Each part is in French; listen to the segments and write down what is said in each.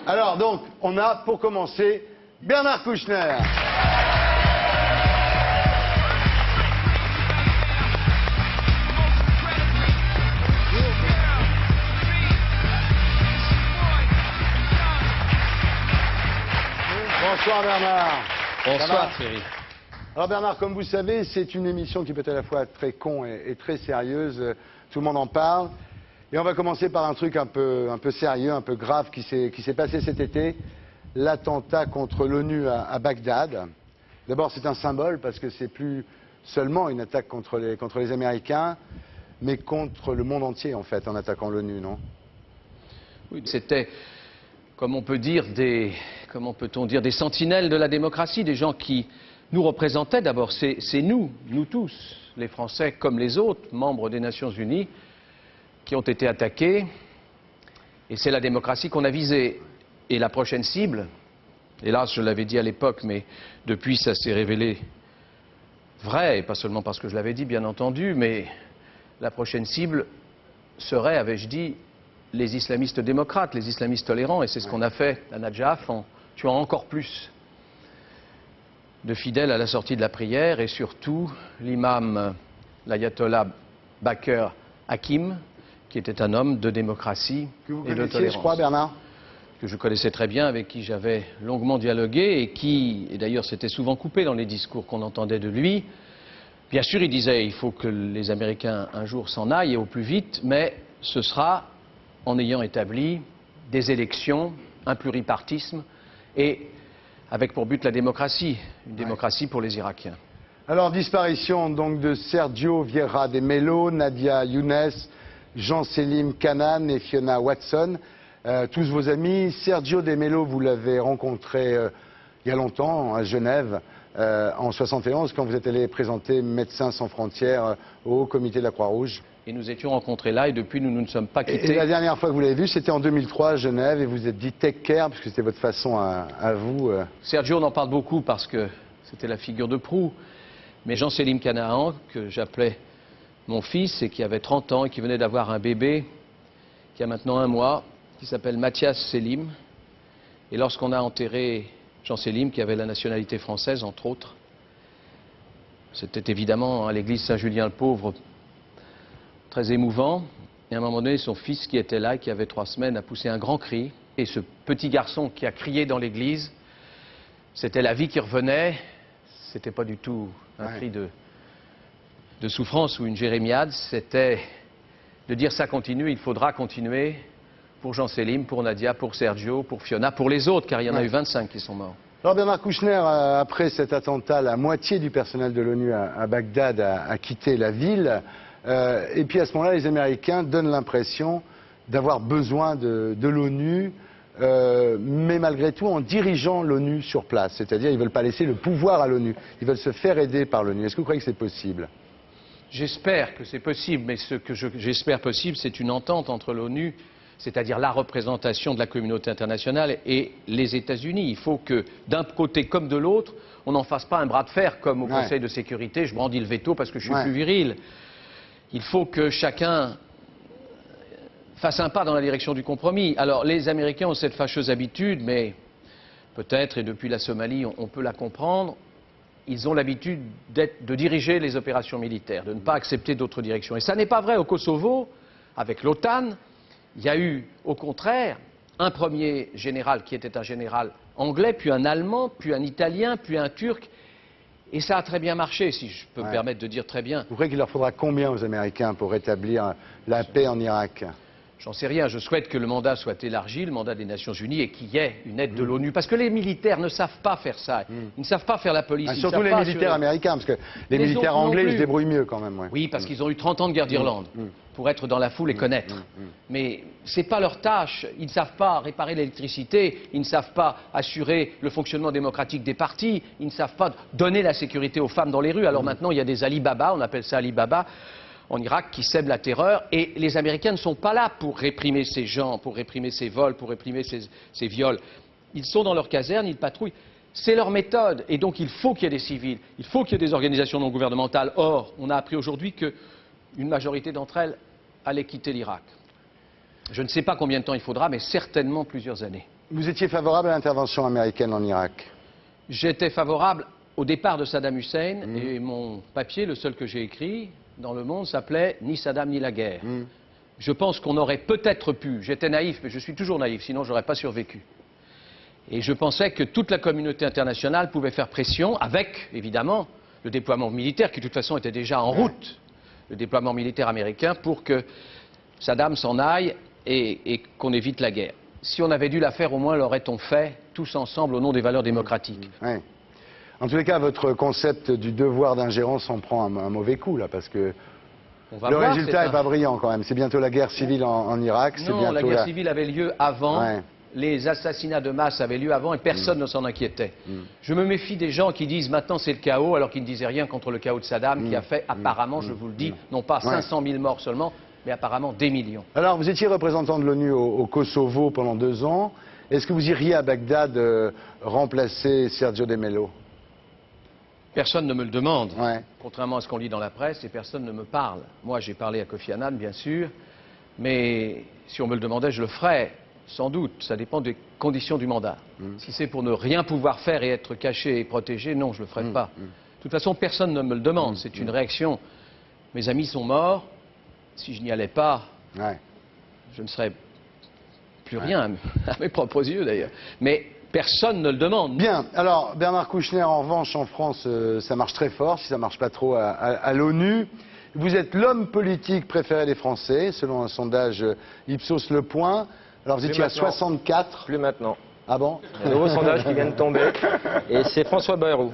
Alors donc, on a pour commencer Bernard Kouchner. Bonsoir Bernard. Bonsoir Thierry. Alors Bernard, comme vous savez, c'est une émission qui peut être à la fois très con et très sérieuse. Tout le monde en parle. Et on va commencer par un truc un peu sérieux, un peu grave qui s'est passé cet été. L'attentat contre l'ONU à Bagdad. D'abord, c'est un symbole parce que c'est plus seulement une attaque contre les Américains, mais contre le monde entier en fait, en attaquant l'ONU, non? Oui, c'était, comme on peut dire, comment peut-on dire, des sentinelles de la démocratie, des gens qui nous représentaient d'abord. C'est nous tous, les Français comme les autres, membres des Nations Unies, qui ont été attaqués. Et c'est la démocratie qu'on a visée. Et la prochaine cible, hélas, je l'avais dit à l'époque, mais depuis ça s'est révélé vrai, et pas seulement parce que je l'avais dit, bien entendu, mais la prochaine cible serait, avais-je dit, les islamistes démocrates, les islamistes tolérants, et c'est ce qu'on a fait à Nadjaf en tuant encore plus de fidèles à la sortie de la prière, et surtout l'imam, l'ayatollah Bakr Hakim, qui était un homme de démocratie et de tolérance. Je crois, Bernard, que je connaissais très bien, avec qui j'avais longuement dialogué, et d'ailleurs s'était souvent coupé dans les discours qu'on entendait de lui. Bien sûr, il disait il faut que les Américains un jour s'en aillent, et au plus vite, mais ce sera en ayant établi des élections, un pluripartisme, et avec pour but la démocratie, une démocratie pour les Irakiens. Alors, disparition donc de Sergio Vieira de Mello, Nadia Younes, Jean-Selim Kanan et Fiona Watson, tous vos amis. Sergio de Mello, vous l'avez rencontré il y a longtemps à Genève, en 71, quand vous êtes allé présenter Médecins sans frontières au comité de la Croix-Rouge. Et nous étions rencontrés là, et depuis nous ne sommes pas quittés. Et la dernière fois que vous l'avez vu, c'était en 2003 à Genève, et vous vous êtes dit take care, parce que c'était votre façon à vous. Sergio, on en parle beaucoup parce que c'était la figure de proue. Mais Jean-Selim Canaan, que j'appelais mon fils, et qui avait 30 ans, et qui venait d'avoir un bébé, qui a maintenant 1 mois, qui s'appelle Mathias Selim. Et lorsqu'on a enterré Jean-Selim, qui avait la nationalité française, entre autres, c'était évidemment à l'église Saint-Julien-le-Pauvre très émouvant. Et à un moment donné, son fils qui était là, qui avait 3 semaines, a poussé un grand cri. Et ce petit garçon qui a crié dans l'église, c'était la vie qui revenait. C'était pas du tout un cri de souffrance ou une jérémiade, c'était de dire ça continue, il faudra continuer pour Jean-Selim, pour Nadia, pour Sergio, pour Fiona, pour les autres, car il y en a eu 25 qui sont morts. Alors Bernard Kouchner, après cet attentat, la moitié du personnel de l'ONU à Bagdad a quitté la ville. Et puis à ce moment-là, les Américains donnent l'impression d'avoir besoin de l'ONU, mais malgré tout en dirigeant l'ONU sur place. C'est-à-dire ils ne veulent pas laisser le pouvoir à l'ONU, ils veulent se faire aider par l'ONU. Est-ce que vous croyez que c'est possible? J'espère que c'est possible, mais ce que j'espère possible, c'est une entente entre l'ONU, c'est-à-dire la représentation de la communauté internationale, et les États-Unis. Il faut que, d'un côté comme de l'autre, on n'en fasse pas un bras de fer, comme au Conseil de sécurité, je brandis le veto parce que je suis plus viril. Il faut que chacun fasse un pas dans la direction du compromis. Alors, les Américains ont cette fâcheuse habitude, mais peut-être, et depuis la Somalie, on peut la comprendre, ils ont l'habitude de diriger les opérations militaires, de ne pas accepter d'autres directions. Et ça n'est pas vrai au Kosovo, avec l'OTAN. Il y a eu, au contraire, un premier général qui était un général anglais, puis un allemand, puis un italien, puis un turc. Et ça a très bien marché, si je peux me permettre de dire très bien. Vous croyez qu'il leur faudra combien aux Américains pour rétablir la paix en Irak? J'en sais rien. Je souhaite que le mandat soit élargi, le mandat des Nations Unies, et qu'il y ait une aide de l'ONU. Parce que les militaires ne savent pas faire ça. Ils ne savent pas faire la police. Surtout les militaires américains, parce que les militaires anglais, ils se débrouillent mieux quand même. Oui, parce qu'ils ont eu 30 ans de guerre d'Irlande, pour être dans la foule et connaître. Mais ce n'est pas leur tâche. Ils ne savent pas réparer l'électricité, ils ne savent pas assurer le fonctionnement démocratique des partis, ils ne savent pas donner la sécurité aux femmes dans les rues. Alors maintenant, il y a des Ali Baba, on appelle ça Ali Baba, en Irak, qui sèment la terreur, et les Américains ne sont pas là pour réprimer ces gens, pour réprimer ces vols, pour réprimer ces viols. Ils sont dans leur caserne, ils patrouillent. C'est leur méthode, et donc il faut qu'il y ait des civils, il faut qu'il y ait des organisations non gouvernementales. Or, on a appris aujourd'hui qu'une majorité d'entre elles allait quitter l'Irak. Je ne sais pas combien de temps il faudra, mais certainement plusieurs années. Vous étiez favorable à l'intervention américaine en Irak? J'étais favorable au départ de Saddam Hussein et mon papier, le seul que j'ai écrit dans Le Monde, s'appelait « Ni Saddam ni la guerre ». Je pense qu'on aurait peut-être pu, j'étais naïf, mais je suis toujours naïf, sinon je n'aurais pas survécu. Et je pensais que toute la communauté internationale pouvait faire pression avec, évidemment, le déploiement militaire qui de toute façon était déjà en route, le déploiement militaire américain pour que Saddam s'en aille et qu'on évite la guerre. Si on avait dû la faire, au moins l'aurait-on fait tous ensemble au nom des valeurs démocratiques. Ouais. En tous les cas, votre concept du devoir d'ingérence en prend un mauvais coup, là, parce que le résultat n'est pas brillant, quand même. C'est bientôt la guerre civile en Irak. Non, la guerre civile avait lieu avant. Ouais. Les assassinats de masse avaient lieu avant et personne ne s'en inquiétait. Je me méfie des gens qui disent maintenant c'est le chaos, alors qu'ils ne disaient rien contre le chaos de Saddam, qui a fait apparemment, je vous le dis, non pas 500 000 morts seulement, mais apparemment des millions. Alors, vous étiez représentant de l'ONU au Kosovo pendant 2 ans. Est-ce que vous iriez à Bagdad remplacer Sergio de Mello? Personne ne me le demande, contrairement à ce qu'on lit dans la presse, et personne ne me parle. Moi, j'ai parlé à Kofi Annan, bien sûr, mais si on me le demandait, je le ferais, sans doute. Ça dépend des conditions du mandat. Si c'est pour ne rien pouvoir faire et être caché et protégé, non, je ne le ferai pas. De toute façon, personne ne me le demande. C'est une réaction. Mes amis sont morts. Si je n'y allais pas, je ne serais plus rien, à mes propres yeux d'ailleurs. Mais personne ne le demande. Bien. Alors, Bernard Kouchner, en revanche, en France, ça marche très fort, si ça ne marche pas trop à l'ONU. Vous êtes l'homme politique préféré des Français, selon un sondage Ipsos Le Point. Alors, vous étiez à 64. Plus maintenant. Ah bon? Un nouveau sondage qui vient de tomber, et c'est François Bayrou.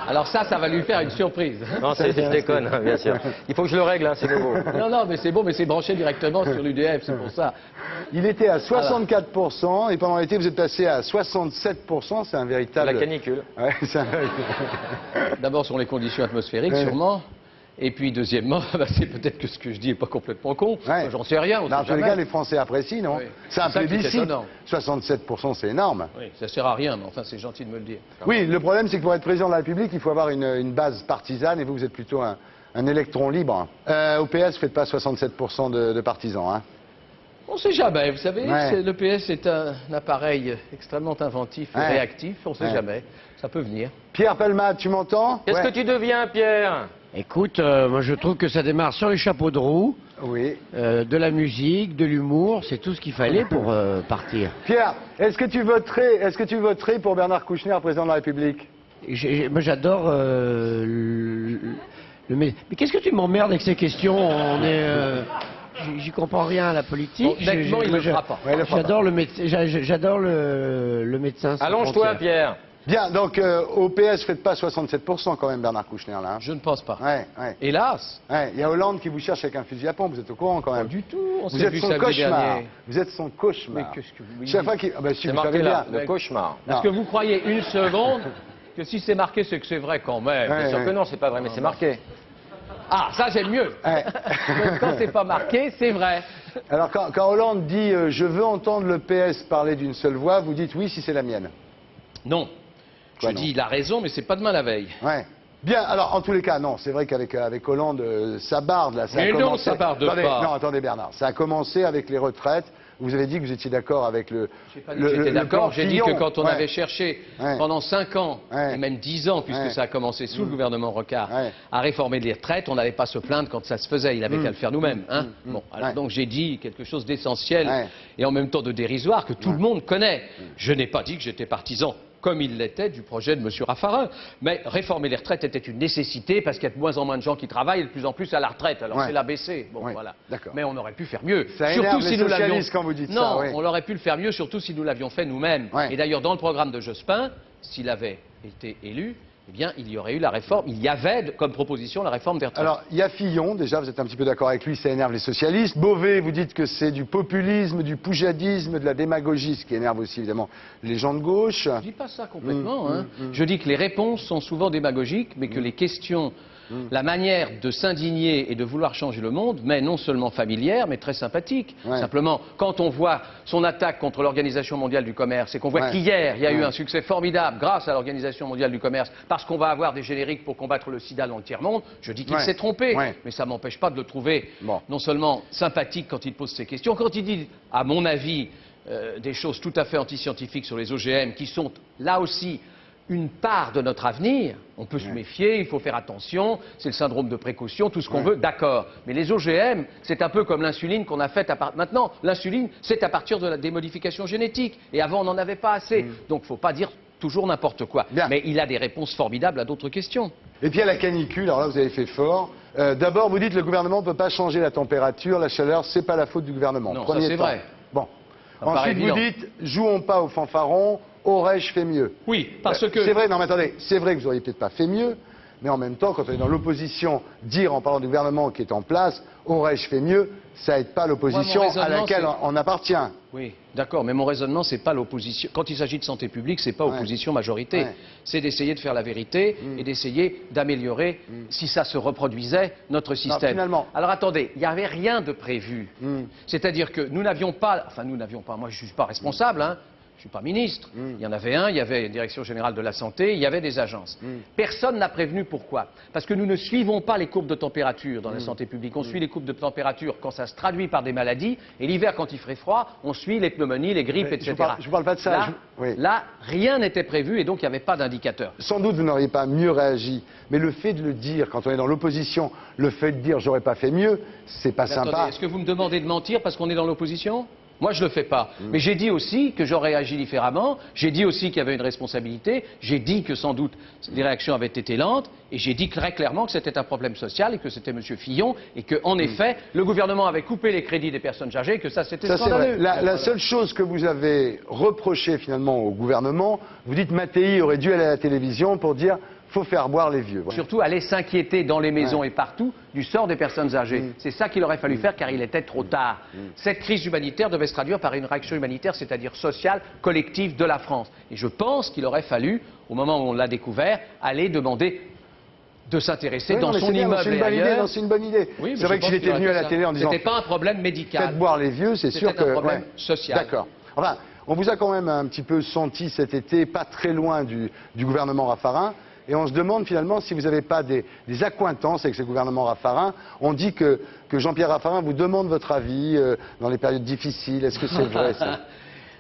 Alors ça va lui faire une surprise. Non, je déconne, bien sûr. Il faut que je le règle, hein, c'est nouveau. Non, mais c'est bon, mais c'est branché directement sur l'UDF, c'est pour ça. Il était à 64%, et pendant l'été, vous êtes passé à 67%, c'est un véritable... La canicule. Ouais, c'est un véritable... D'abord sur les conditions atmosphériques, sûrement. Et puis, deuxièmement, c'est peut-être que ce que je dis n'est pas complètement con. J'en sais rien. Dans tous les cas, les Français apprécient, non? C'est un plébiscite. 67%, c'est énorme. Oui, ça sert à rien, mais enfin, c'est gentil de me le dire. Oui, le problème, c'est que pour être président de la République, il faut avoir une base partisane, et vous êtes plutôt un électron libre. Au PS, vous ne faites pas 67% de partisans, hein? On ne sait jamais, vous savez, le PS est un appareil extrêmement inventif et réactif, on ne sait jamais, ça peut venir. Pierre Palmade, tu m'entends? Qu'est-ce que tu deviens, Pierre? Écoute, moi je trouve que ça démarre sur les chapeaux de roue, de la musique, de l'humour, c'est tout ce qu'il fallait pour partir. Pierre, est-ce que tu voterais pour Bernard Kouchner, président de la République? Moi j'adore mais qu'est-ce que tu m'emmerdes avec ces questions? J'y comprends rien à la politique. Bon, il ne le fera pas. J'adore le médecin. Allonge-toi, Pierre. Bien, donc au PS, faites pas 67% quand même, Bernard Kouchner, là. Hein. Je ne pense pas. Hélas. Il y a Hollande qui vous cherche avec un fusil à pompe, vous êtes au courant quand même? Pas du tout. Vous êtes son cauchemar. Vous êtes son cauchemar. Mais qu'est-ce que vous Chaque fois qu'il... c'est marqué là, le cauchemar. Est-ce que vous croyez une seconde que si c'est marqué, c'est que c'est vrai quand même? Bien sûr que non, c'est pas vrai, mais c'est marqué. Ah, ça j'aime mieux. Donc, quand c'est pas marqué, c'est vrai. Alors quand Hollande dit je veux entendre le PS parler d'une seule voix, vous dites oui si c'est la mienne. Non. Je dis il a raison, mais c'est pas demain la veille. Bien, alors en tous les cas, non, c'est vrai qu'avec Hollande, ça barde là. Mais non, ça barde pas. Non, attendez Bernard, ça a commencé avec les retraites. Vous avez dit que vous étiez d'accord avec le... J'ai pas dit que j'étais d'accord, j'ai dit que quand on avait cherché pendant 5 ans, et même 10 ans, puisque ça a commencé sous le gouvernement Rocard, à réformer les retraites, on n'allait pas se plaindre quand ça se faisait, il n'avait qu'à le faire nous-mêmes. Bon, alors, donc j'ai dit quelque chose d'essentiel et en même temps de dérisoire que tout le monde connaît. Je n'ai pas dit que j'étais partisan, comme il l'était, du projet de M. Raffarin. Mais réformer les retraites était une nécessité parce qu'il y a de moins en moins de gens qui travaillent et de plus en plus à la retraite. Alors c'est l'ABC. Bon, voilà. Mais on aurait pu faire mieux. Ça énerve les socialistes quand vous dites ça. Non, on aurait pu le faire mieux, surtout si nous l'avions fait nous-mêmes. Et d'ailleurs, dans le programme de Jospin, s'il avait été élu, eh bien, il y aurait eu la réforme. Il y avait comme proposition la réforme des retraites. Alors, il y a Fillon, déjà, vous êtes un petit peu d'accord avec lui, ça énerve les socialistes. Beauvais, vous dites que c'est du populisme, du poujadisme, de la démagogie, ce qui énerve aussi, évidemment, les gens de gauche. Je ne dis pas ça complètement. Je dis que les réponses sont souvent démagogiques, mais que les questions... La manière de s'indigner et de vouloir changer le monde, mais non seulement familière, mais très sympathique. Simplement, quand on voit son attaque contre l'Organisation mondiale du commerce et qu'on voit qu'hier, il y a eu un succès formidable grâce à l'Organisation mondiale du commerce, parce qu'on va avoir des génériques pour combattre le sida dans le tiers-monde, je dis qu'il s'est trompé. Mais ça ne m'empêche pas de le trouver non seulement sympathique quand il pose ces questions, quand il dit, à mon avis, des choses tout à fait antiscientifiques sur les OGM, qui sont là aussi une part de notre avenir. On peut se méfier, il faut faire attention, c'est le syndrome de précaution, tout ce qu'on veut, d'accord. Mais les OGM, c'est un peu comme l'insuline qu'on a faite maintenant. L'insuline, c'est à partir des modifications génétiques. Et avant, on n'en avait pas assez. Donc, il ne faut pas dire toujours n'importe quoi. Bien. Mais il a des réponses formidables à d'autres questions. Et puis à la canicule, alors là vous avez fait fort. D'abord vous dites le gouvernement ne peut pas changer la température, la chaleur, c'est pas la faute du gouvernement. Non, Premier ça c'est temps. vrai. Bon. Ça paraît Ensuite vous évident. dites jouons pas au fanfaron, aurais-je fait mieux? Oui, parce que... C'est vrai, non mais attendez, c'est vrai que vous auriez peut-être pas fait mieux, mais en même temps, quand on est dans l'opposition, dire en parlant du gouvernement qui est en place, aurais-je fait mieux, ça aide pas l'opposition Moi, mon à laquelle raisonnement, on appartient. Oui, d'accord, mais mon raisonnement, c'est pas l'opposition. Quand il s'agit de santé publique, c'est pas opposition-majorité. Ouais. C'est d'essayer de faire la vérité et d'essayer d'améliorer, si ça se reproduisait, notre système. finalement. Alors attendez, il n'y avait rien de prévu. C'est-à-dire que nous n'avions pas, moi je ne suis pas responsable, hein. Je ne suis pas ministre. Il y en avait un, il y avait une direction générale de la santé, il y avait des agences. Personne n'a prévenu pourquoi. Parce que nous ne suivons pas les courbes de température dans la santé publique. On suit les courbes de température quand ça se traduit par des maladies. Et l'hiver, quand il ferait froid, on suit les pneumonies, les grippes, etc. Je vous parle pas de ça. Là, là, rien n'était prévu et donc il n'y avait pas d'indicateur. Sans doute vous n'auriez pas mieux réagi, mais le fait de le dire, quand on est dans l'opposition, le fait de dire j'aurais pas fait mieux, c'est pas Mais sympa. attendez, est-ce que vous me demandez de mentir parce qu'on est dans l'opposition ? Moi, je ne le fais pas. Mais j'ai dit aussi que j'aurais agi différemment. J'ai dit aussi qu'il y avait une responsabilité. J'ai dit que sans doute les réactions avaient été lentes. Et j'ai dit très clairement que c'était un problème social et que c'était M. Fillon. Et qu'en effet, le gouvernement avait coupé les crédits des personnes âgées et que ça, c'était scandaleux. La seule chose que vous avez reproché finalement au gouvernement, vous dites Mattei aurait dû aller à la télévision pour dire faut faire boire les vieux. Voilà. Surtout aller s'inquiéter dans les maisons et partout du sort des personnes âgées. C'est ça qu'il aurait fallu faire car il était trop tard. Cette crise humanitaire devait se traduire par une réaction humanitaire, c'est-à-dire sociale, collective de la France. Et je pense qu'il aurait fallu, au moment où on l'a découvert, aller demander de s'intéresser dans son immeuble et ailleurs. C'est une bonne idée. Oui, c'est vrai que s'il était venu à la télé en disant c'était pas un problème médical. faites boire les vieux, c'est sûr que... C'était un problème social. D'accord. Enfin, on vous a quand même un petit peu senti cet été, pas très loin du gouvernement Raffarin. Et on se demande finalement si vous n'avez pas des accointances avec ce gouvernement Raffarin. On dit que Jean-Pierre Raffarin vous demande votre avis dans les périodes difficiles. Est-ce que c'est vrai ça?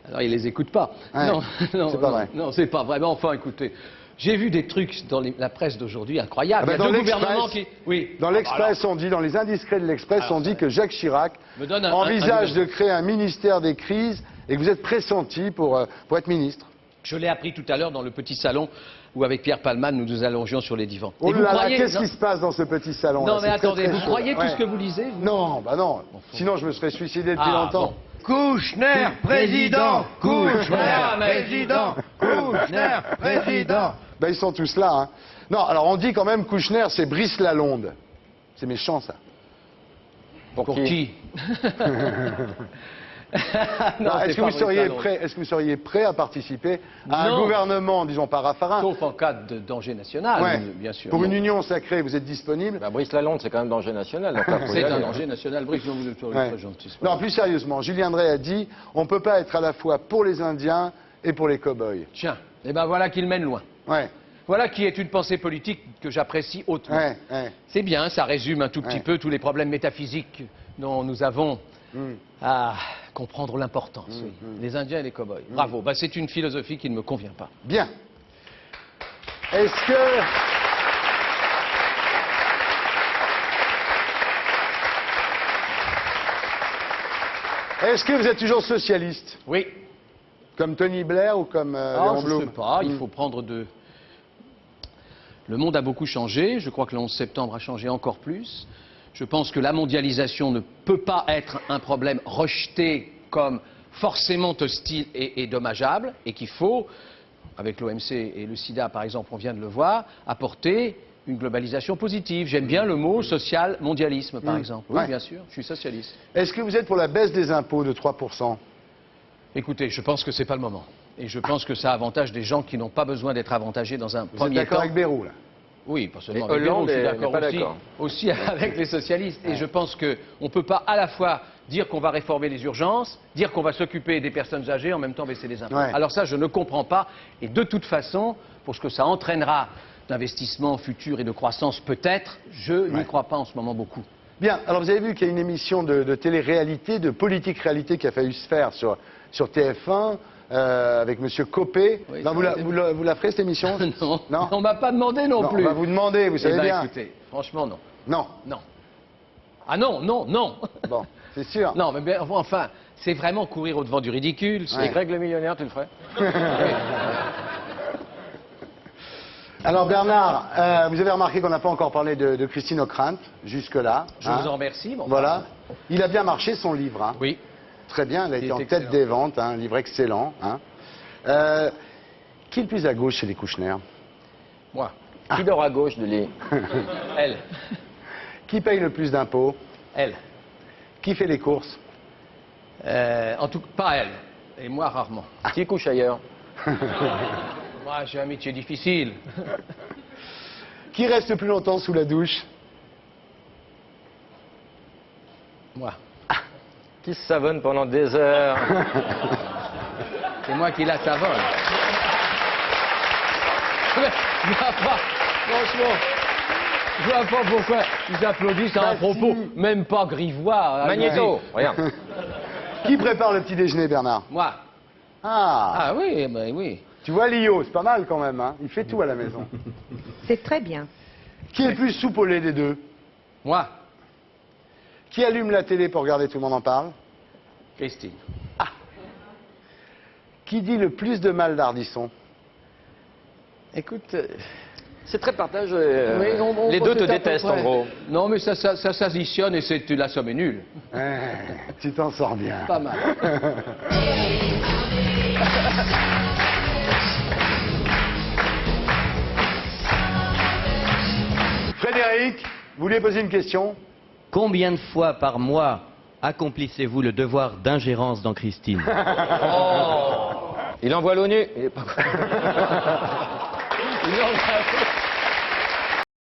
Alors il les écoute pas. Ouais, non, c'est pas vrai. Non, c'est pas vraiment. Enfin, écoutez, j'ai vu des trucs dans la presse d'aujourd'hui incroyables. Ah ben il y a deux gouvernements qui... Oui. Dans l'Express, on dit, dans les indiscrets de l'Express, on dit que Jacques Chirac envisage de créer un ministère des crises et que vous êtes pressenti pour être ministre. Je l'ai appris tout à l'heure dans le petit salon où avec Pierre Palman nous nous allongions sur les divans. Oh là là, qu'est-ce qui se passe dans ce petit salon? Non mais attendez, vous croyez tout ce que vous lisez vous? Non, bah non. Sinon je me serais suicidé depuis longtemps. Kouchner, président! Kouchner, président! Kouchner, président! Ben ils sont tous là, hein. Non, alors on dit quand même Kouchner, c'est Brice Lalonde. C'est méchant ça. Pour qui? Est-ce que vous seriez prêt à participer à un gouvernement, disons pas Raffarin? Sauf en cas de danger national, bien sûr. Pour une union sacrée, vous êtes disponible? Bah, Brice Lalonde, c'est quand même danger national. C'est un danger national, Brice. Non, vous êtes très gentil. Non, plus sérieusement, Julien Drey a dit on ne peut pas être à la fois pour les Indiens et pour les cow-boys. Tiens, et ben voilà qu'il mène loin. Ouais. Voilà qui est une pensée politique que j'apprécie hautement. C'est bien, ça résume un tout petit peu tous les problèmes métaphysiques dont nous avons à comprendre l'importance. Les Indiens et les cow-boys. Bravo, bah, c'est une philosophie qui ne me convient pas. Bien. Est-ce que vous êtes toujours socialiste? Oui. Comme Tony Blair ou comme Léon Blum? Je ne sais pas, il faut prendre de... Le monde a beaucoup changé, je crois que le 11 septembre a changé encore plus. Je pense que la mondialisation ne peut pas être un problème rejeté comme forcément hostile et dommageable, et qu'il faut, avec l'OMC et le SIDA par exemple, on vient de le voir, apporter une globalisation positive. J'aime bien le mot social mondialisme par exemple. Oui, bien sûr, je suis socialiste. Est-ce que vous êtes pour la baisse des impôts de 3%? Écoutez, je pense que ce n'est pas le moment. Et je pense que ça avantage des gens qui n'ont pas besoin d'être avantagés dans un premier temps. Vous êtes d'accord avec Bayrou, là? Oui, pas seulement avec Bayrou, je suis d'accord aussi avec les socialistes. Et je pense qu'on ne peut pas à la fois dire qu'on va réformer les urgences, dire qu'on va s'occuper des personnes âgées, en même temps baisser les impôts. Alors ça, je ne comprends pas. Et de toute façon, pour ce que ça entraînera d'investissement futur et de croissance peut-être, je n'y crois pas en ce moment beaucoup. Bien, alors vous avez vu qu'il y a une émission de télé-réalité, de politique-réalité qui a failli se faire sur sur TF1 avec Monsieur Copé. Oui, Non, vous la ferez cette émission? Non, Non, on m'a pas demandé non plus. On va vous demander, vous Eh savez ben, bien. écoutez, franchement, non. Non, Non. Ah non, non, non. bon, c'est sûr. Non, mais bien, enfin, c'est vraiment courir au-devant du ridicule. Et Greg le millionnaire, tu le ferais? Alors Bernard, vous avez remarqué qu'on n'a pas encore parlé de Christine Ockrent, jusque-là. Je vous en remercie. Bon, Voilà. Il a bien marché son livre. Hein. Oui. Très bien, il a été en excellent. tête des ventes, hein, un livre excellent. Hein. Qui est le plus à gauche chez les Kouchner? Moi. Qui dort à gauche de lit? Elle. Qui paye le plus d'impôts? Elle. Qui fait les courses? En tout cas, pas elle. Et moi, rarement. Qui couche ailleurs? Moi, j'ai un métier difficile. Qui reste plus longtemps sous la douche? Moi. Qui se savonne pendant des heures? C'est moi qui la savonne. Mais, je vois pas, franchement, je vois pas pourquoi ils applaudissent à un propos, même pas grivois. Magnéto, regarde. Qui prépare le petit déjeuner, Bernard? Moi. Ah, Ah oui, ben oui. tu vois Lio, c'est pas mal quand même. Hein. Il fait tout à la maison. C'est très bien. Qui est le plus soupe au lait des deux? Moi. Qui allume la télé pour regarder Tout le monde en parle? Christine. Qui dit le plus de mal d'Ardisson? Écoute, C'est très partagé. oui, Les deux te c'est à peu détestent, près. en gros. Non, mais ça s'additionne et la somme est nulle. Tu t'en sors bien. Pas mal. Frédéric, vous vouliez poser une question? Combien de fois par mois accomplissez-vous le devoir d'ingérence dans Christine? Il envoie l'ONU. Il est pas... Il en a-